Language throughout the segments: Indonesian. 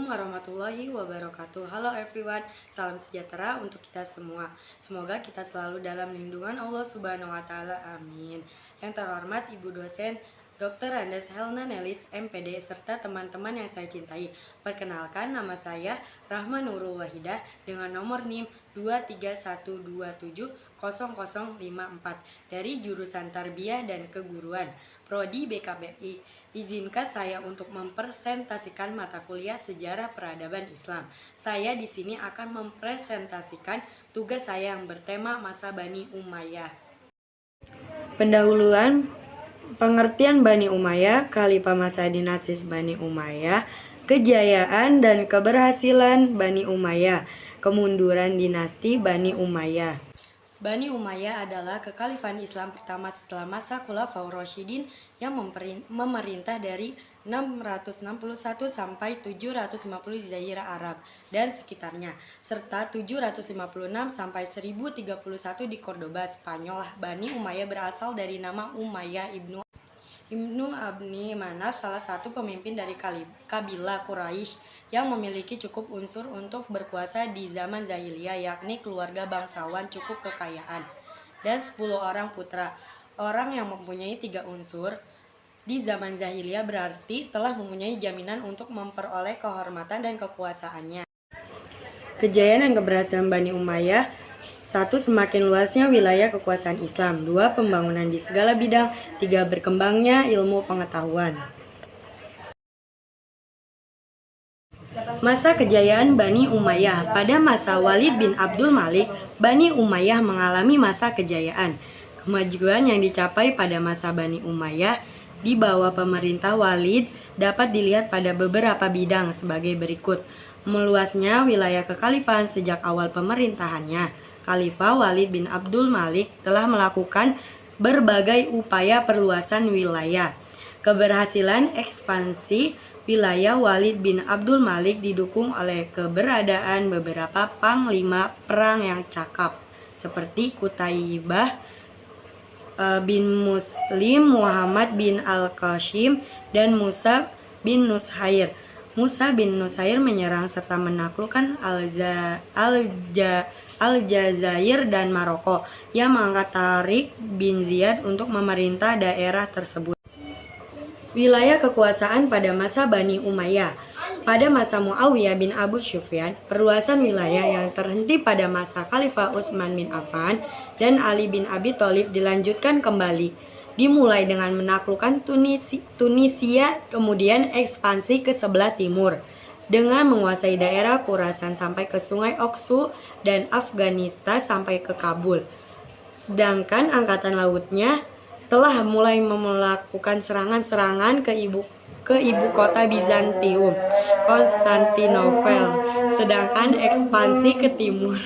warahmatullahi wabarakatuh. Halo everyone, salam sejahtera untuk kita semua. Semoga kita selalu dalam lindungan Allah Subhanahu wa taala. Amin. Yang terhormat Ibu dosen Dr. Andes Helna Nelis, MPD, serta teman-teman yang saya cintai. Perkenalkan, nama saya Rahma Nurul Wahidah dengan nomor NIM 231270054 dari jurusan Tarbiyah dan Keguruan, Prodi BKBI. Izinkan saya untuk mempresentasikan mata kuliah Sejarah Peradaban Islam. Saya di sini akan mempresentasikan tugas saya yang bertema masa Bani Umayyah. Pendahuluan pengertian Bani Umayyah, Khalifah masa dinastis Bani Umayyah, kejayaan dan keberhasilan Bani Umayyah, kemunduran dinasti Bani Umayyah. Bani Umayyah adalah kekhalifahan Islam pertama setelah masa Khulafaur Rasyidin yang memerintah dari 661 sampai 750 di Jazirah Arab dan sekitarnya, serta 756 sampai 1031 di Cordoba, Spanyol. Bani Umayyah berasal dari nama Umayyah Ibnu Abni Manaf, salah satu pemimpin dari kabilah Quraisy yang memiliki cukup unsur untuk berkuasa di zaman jahiliyah, yakni keluarga bangsawan cukup kekayaan dan 10 orang putra. Orang yang mempunyai 3 unsur di zaman jahiliyah berarti telah mempunyai jaminan untuk memperoleh kehormatan dan kekuasaannya. Kejayaan dan keberhasilan Bani Umayyah: 1. Semakin luasnya wilayah kekuasaan Islam. 2. Pembangunan di segala bidang. 3. Berkembangnya ilmu pengetahuan. Masa kejayaan Bani Umayyah. Pada masa Walid bin Abdul Malik, Bani Umayyah mengalami masa kejayaan. Kemajuan yang dicapai pada masa Bani Umayyah di bawah pemerintah Walid dapat dilihat pada beberapa bidang sebagai berikut. Meluasnya wilayah kekhalifahan sejak awal pemerintahannya. Khalifah Walid bin Abdul Malik telah melakukan berbagai upaya perluasan wilayah. Keberhasilan ekspansi wilayah Walid bin Abdul Malik didukung oleh keberadaan beberapa panglima perang yang cakap, seperti Qutaibah bin Muslim, Muhammad bin Al-Qasim, dan Musa bin Nusair. Musa bin Nusair menyerang serta menaklukkan Aljazair dan Maroko, yang mengangkat Tariq bin Ziyad untuk memerintah daerah tersebut. Wilayah kekuasaan pada masa Bani Umayyah. Pada masa Muawiyah bin Abu Sufyan, perluasan wilayah yang terhenti pada masa Khalifah Utsman bin Affan dan Ali bin Abi Thalib dilanjutkan kembali. Dimulai dengan menaklukkan Tunisia, kemudian ekspansi ke sebelah timur dengan menguasai daerah Khurasan sampai ke Sungai Oxu dan Afghanistan sampai ke Kabul. Sedangkan angkatan lautnya telah mulai melakukan serangan-serangan ke ibu kota Bizantium, Konstantinopel. Sedangkan ekspansi ke timur,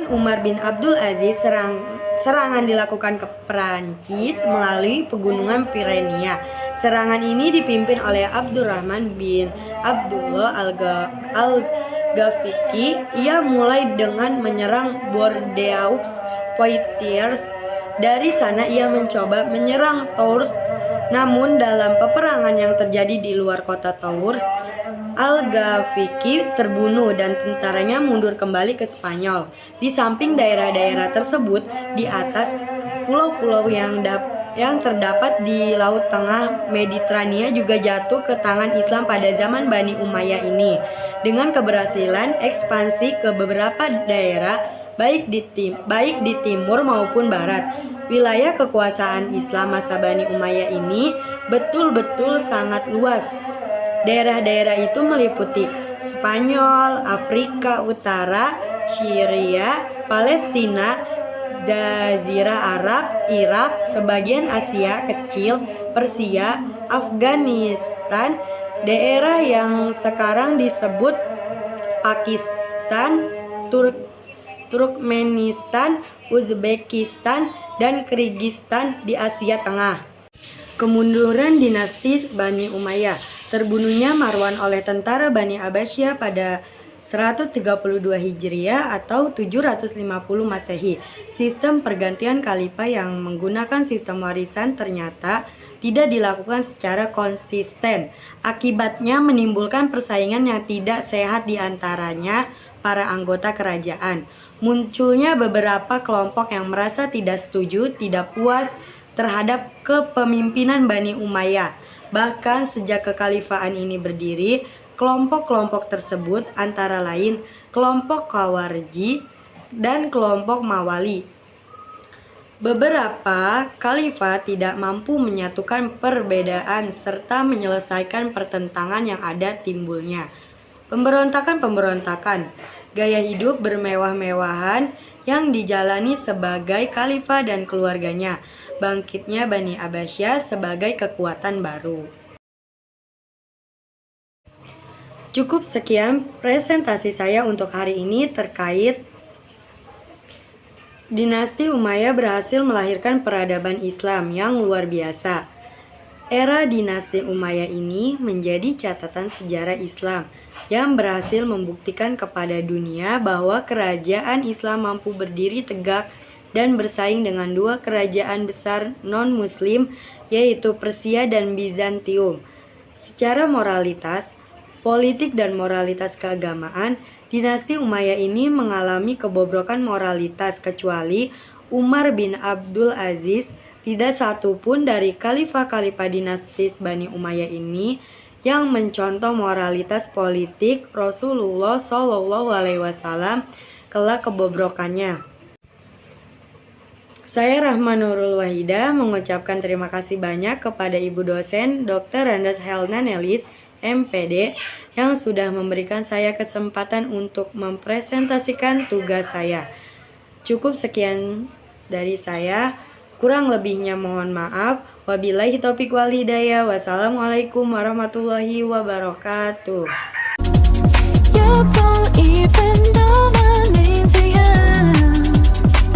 Umar bin Abdul Aziz, serangan dilakukan ke Perancis melalui pegunungan Pirenia. Serangan ini dipimpin oleh Abdurrahman bin Abdullah Al-Ghafiqi. Ia mulai dengan menyerang Bordeaux, Poitiers. Dari sana ia mencoba menyerang Tours, namun dalam peperangan yang terjadi di luar kota Tours, Al-Ghafiqi terbunuh dan tentaranya mundur kembali ke Spanyol. Di samping daerah-daerah tersebut, di atas pulau-pulau yang terdapat di Laut Tengah Mediterania juga jatuh ke tangan Islam pada zaman Bani Umayyah ini. Dengan keberhasilan ekspansi ke beberapa daerah baik di timur maupun barat, wilayah kekuasaan Islam masa Bani Umayyah ini betul-betul sangat luas. Daerah-daerah itu meliputi Spanyol, Afrika Utara, Syria, Palestina, Jazirah Arab, Irak, sebagian Asia kecil, Persia, Afghanistan, daerah yang sekarang disebut Pakistan, Turkmenistan, Uzbekistan, dan Kyrgyzstan di Asia Tengah. Kemunduran dinasti Bani Umayyah. Terbunuhnya Marwan oleh tentara Bani Abbasiyah pada 132 Hijriah atau 750 Masehi. Sistem pergantian khalifah yang menggunakan sistem warisan ternyata tidak dilakukan secara konsisten. Akibatnya menimbulkan persaingan yang tidak sehat di antaranya para anggota kerajaan. Munculnya beberapa kelompok yang merasa tidak setuju, tidak puas terhadap kepemimpinan Bani Umayyah. Bahkan sejak kekhalifahan ini berdiri, kelompok-kelompok tersebut antara lain kelompok Khawarij dan kelompok Mawali. Beberapa khalifah tidak mampu menyatukan perbedaan serta menyelesaikan pertentangan yang ada timbulnya. Pemberontakan-pemberontakan, gaya hidup bermewah-mewahan yang dijalani sebagai khalifah dan keluarganya, bangkitnya Bani Abbasiyah sebagai kekuatan baru. Cukup sekian presentasi saya untuk hari ini terkait Dinasti Umayyah berhasil melahirkan peradaban Islam yang luar biasa. Era dinasti Umayyah ini menjadi catatan sejarah Islam yang berhasil membuktikan kepada dunia bahwa kerajaan Islam mampu berdiri tegak dan bersaing dengan dua kerajaan besar non-Muslim, yaitu Persia dan Bizantium. Secara moralitas, politik dan moralitas keagamaan, dinasti Umayyah ini mengalami kebobrokan moralitas kecuali Umar bin Abdul Aziz. Tidak satu pun dari khalifah-khalifah dinasti Bani Umayyah ini yang mencontoh moralitas politik Rasulullah SAW kelak kebobrokannya. Saya Rahma Nurul Wahidah mengucapkan terima kasih banyak kepada Ibu dosen Dr. Randas Helna Nelis, MPD, yang sudah memberikan saya kesempatan untuk mempresentasikan tugas saya. Cukup sekian dari saya, kurang lebihnya mohon maaf. Wabillahi taufiq wal hidayah. Wassalamualaikum warahmatullahi wabarakatuh.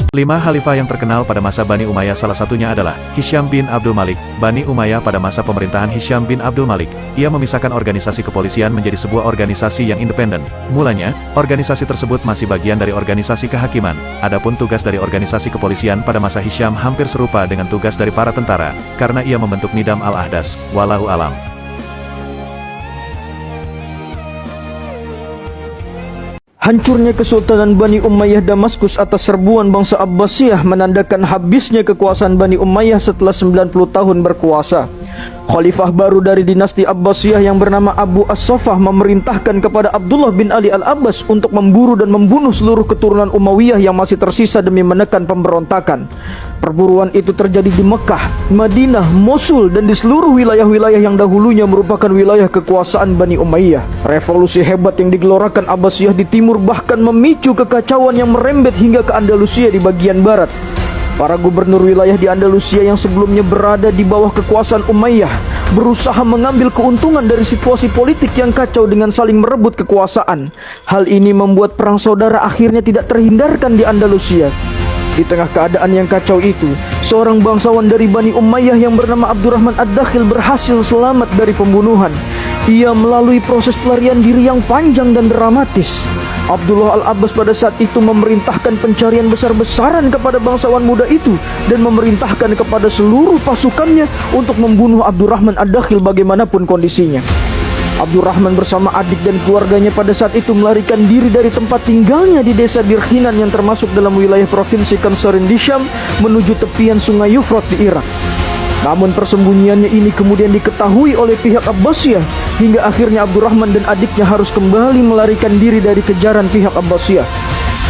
5 khalifah yang terkenal pada masa Bani Umayyah salah satunya adalah Hisyam bin Abdul Malik. Bani Umayyah pada masa pemerintahan Hisyam bin Abdul Malik, ia memisahkan organisasi kepolisian menjadi sebuah organisasi yang independen. Mulanya, organisasi tersebut masih bagian dari organisasi kehakiman. Adapun tugas dari organisasi kepolisian pada masa Hisyam hampir serupa dengan tugas dari para tentara, karena ia membentuk Nidam al-Ahdas. Wallahu alam. Hancurnya Kesultanan Bani Umayyah Damaskus atas serbuan bangsa Abbasiyah menandakan habisnya kekuasaan Bani Umayyah setelah 90 tahun berkuasa. Khalifah baru dari dinasti Abbasiyah yang bernama Abu As-Saffah memerintahkan kepada Abdullah bin Ali Al-Abbas untuk memburu dan membunuh seluruh keturunan Umayyah yang masih tersisa demi menekan pemberontakan. Perburuan itu terjadi di Mekah, Madinah, Mosul, dan di seluruh wilayah-wilayah yang dahulunya merupakan wilayah kekuasaan Bani Umayyah. Revolusi hebat yang digelorakan Abbasiyah di timur bahkan memicu kekacauan yang merembet hingga ke Andalusia di bagian barat. Para gubernur wilayah di Andalusia yang sebelumnya berada di bawah kekuasaan Umayyah berusaha mengambil keuntungan dari situasi politik yang kacau dengan saling merebut kekuasaan. Hal ini membuat perang saudara akhirnya tidak terhindarkan di Andalusia. Di tengah keadaan yang kacau itu, seorang bangsawan dari Bani Umayyah yang bernama Abdurrahman Ad-Dakhil berhasil selamat dari pembunuhan. Ia melalui proses pelarian diri yang panjang dan dramatis. Abdullah Al-Abbas pada saat itu memerintahkan pencarian besar-besaran kepada bangsawan muda itu dan memerintahkan kepada seluruh pasukannya untuk membunuh Abdurrahman Ad-Dakhil bagaimanapun kondisinya. Abdurrahman bersama adik dan keluarganya pada saat itu melarikan diri dari tempat tinggalnya di desa Dirkhinan yang termasuk dalam wilayah provinsi Kansarin di Syam menuju tepian sungai Yufrat di Irak. Namun persembunyiannya ini kemudian diketahui oleh pihak Abbasiyah hingga akhirnya Abdurrahman dan adiknya harus kembali melarikan diri dari kejaran pihak Abbasiyah.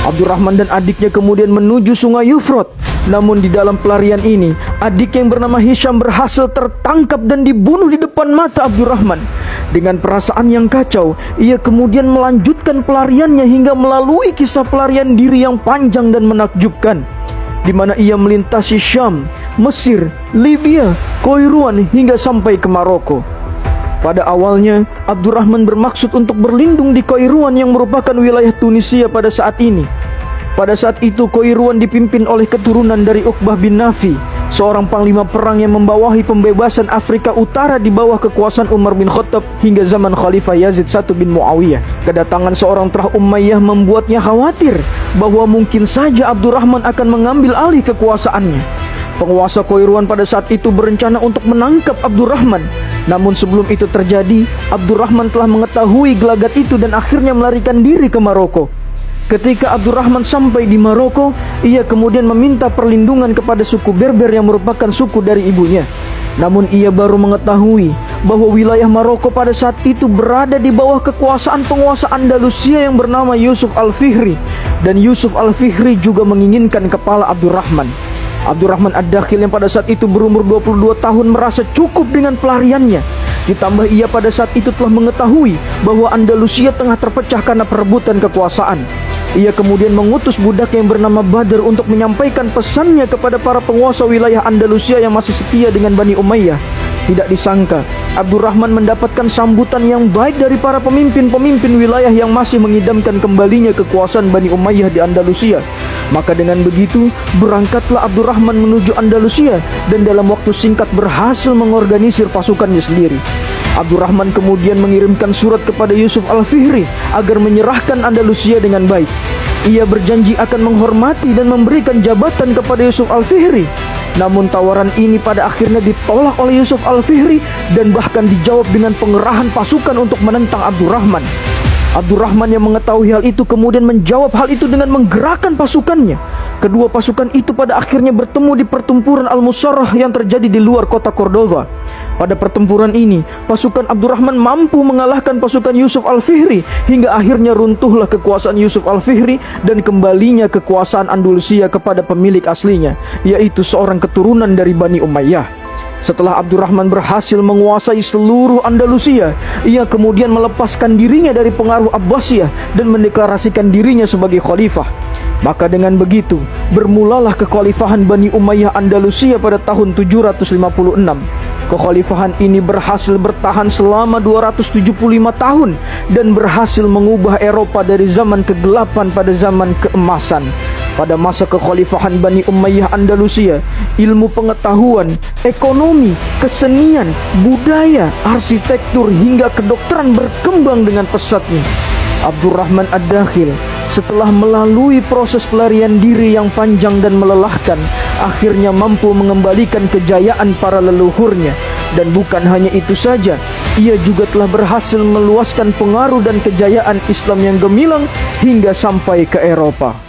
Abdurrahman dan adiknya kemudian menuju sungai Yufrat. Namun di dalam pelarian ini, adik yang bernama Hisyam berhasil tertangkap dan dibunuh di depan mata Abdurrahman. Dengan perasaan yang kacau, ia kemudian melanjutkan pelariannya hingga melalui kisah pelarian diri yang panjang dan menakjubkan, di mana ia melintasi Syam, Mesir, Libya, Kairouan hingga sampai ke Maroko. Pada awalnya, Abdurrahman bermaksud untuk berlindung di Kairouan yang merupakan wilayah Tunisia pada saat ini. Pada saat itu Kairouan dipimpin oleh keturunan dari Uqbah bin Nafi seorang panglima perang yang membawahi pembebasan Afrika Utara di bawah kekuasaan Umar bin Khattab hingga zaman Khalifah Yazid I bin Muawiyah. Kedatangan seorang terah Umayyah membuatnya khawatir bahwa mungkin saja Abdurrahman akan mengambil alih kekuasaannya. Penguasa Koiruan pada saat itu berencana untuk menangkap Abdurrahman. Namun sebelum itu terjadi, Abdurrahman telah mengetahui gelagat itu dan akhirnya melarikan diri ke Maroko. Ketika Abdurrahman sampai di Maroko, ia kemudian meminta perlindungan kepada suku Berber yang merupakan suku dari ibunya. Namun ia baru mengetahui bahwa wilayah Maroko pada saat itu berada di bawah kekuasaan penguasa Andalusia yang bernama Yusuf Al-Fihri. Dan Yusuf Al-Fihri juga menginginkan kepala Abdurrahman. Abdurrahman Ad-Dakhil yang pada saat itu berumur 22 tahun merasa cukup dengan pelariannya. Ditambah ia pada saat itu telah mengetahui bahwa Andalusia tengah terpecah karena perebutan kekuasaan. Ia kemudian mengutus budak yang bernama Badr untuk menyampaikan pesannya kepada para penguasa wilayah Andalusia yang masih setia dengan Bani Umayyah. Tidak disangka, Abdurrahman mendapatkan sambutan yang baik dari para pemimpin-pemimpin wilayah yang masih mengidamkan kembalinya kekuasaan Bani Umayyah di Andalusia. Maka dengan begitu, berangkatlah Abdurrahman menuju Andalusia dan dalam waktu singkat berhasil mengorganisir pasukannya sendiri. Abdurrahman kemudian mengirimkan surat kepada Yusuf Al-Fihri agar menyerahkan Andalusia dengan baik. Ia berjanji akan menghormati dan memberikan jabatan kepada Yusuf Al-Fihri. Namun tawaran ini pada akhirnya ditolak oleh Yusuf Al-Fihri dan bahkan dijawab dengan pengerahan pasukan untuk menentang Abdurrahman. Abdurrahman yang mengetahui hal itu kemudian menjawab hal itu dengan menggerakkan pasukannya. Kedua pasukan itu pada akhirnya bertemu di pertempuran Al-Musarrah yang terjadi di luar kota Cordova. Pada pertempuran ini, pasukan Abdurrahman mampu mengalahkan pasukan Yusuf Al-Fihri hingga akhirnya runtuhlah kekuasaan Yusuf Al-Fihri dan kembalinya kekuasaan Andalusia kepada pemilik aslinya, yaitu seorang keturunan dari Bani Umayyah. Setelah Abdurrahman berhasil menguasai seluruh Andalusia, ia kemudian melepaskan dirinya dari pengaruh Abbasiyah dan mendeklarasikan dirinya sebagai khalifah. Maka dengan begitu, bermulalah kekhalifahan Bani Umayyah Andalusia pada tahun 756. Kekhalifahan ini berhasil bertahan selama 275 tahun dan berhasil mengubah Eropa dari zaman kegelapan pada zaman keemasan. Pada masa kekhalifahan Bani Umayyah Andalusia, ilmu pengetahuan, ekonomi, kesenian, budaya, arsitektur hingga kedokteran berkembang dengan pesatnya. Abdurrahman Ad-Dakhil setelah melalui proses pelarian diri yang panjang dan melelahkan, akhirnya mampu mengembalikan kejayaan para leluhurnya. Dan bukan hanya itu saja, ia juga telah berhasil meluaskan pengaruh dan kejayaan Islam yang gemilang hingga sampai ke Eropa.